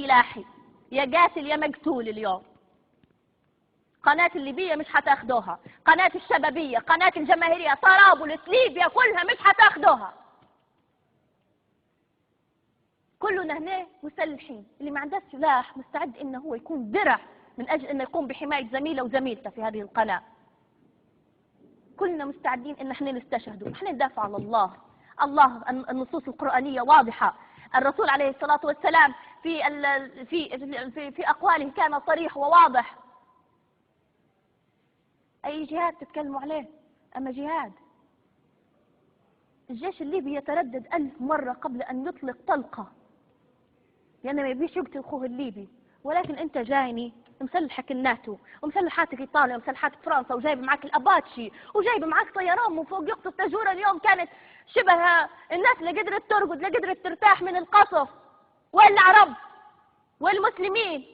سلاحي، يا قاتل يا مقتول. اليوم قناة الليبية مش هتاخدوها، قناة الشبابية، قناة الجماهيرية، طرابلس، ليبيا كلها مش هتاخدوها. كلنا هنا مسلحين، اللي ما عندهش سلاح مستعد انه هو يكون درع من اجل انه يقوم بحماية زميله وزميلته في هذه القناة. كلنا مستعدين ان احنا نستشهدوا، احنا ندافع على الله. الله النصوص القرآنية واضحة، الرسول عليه الصلاة والسلام في أقواله كان صريح وواضح. أي جهاد تتكلموا عليه؟ أما جهاد الجيش الليبي يتردد 1000 مرة قبل أن يطلق طلقة، لأنه ما يبيش يقتل أخوه الليبي. ولكن أنت جايني مسلحك الناتو ومسلحاتك إيطاليا ومسلحاتك فرنسا وجايب معك الأباتشي وجايب معك طيران من فوق يقطف تجورة. اليوم كانت شبه الناس اللي قدرت ترقد، لا قدرت ترتاح من القصف. والعرب والمسلمين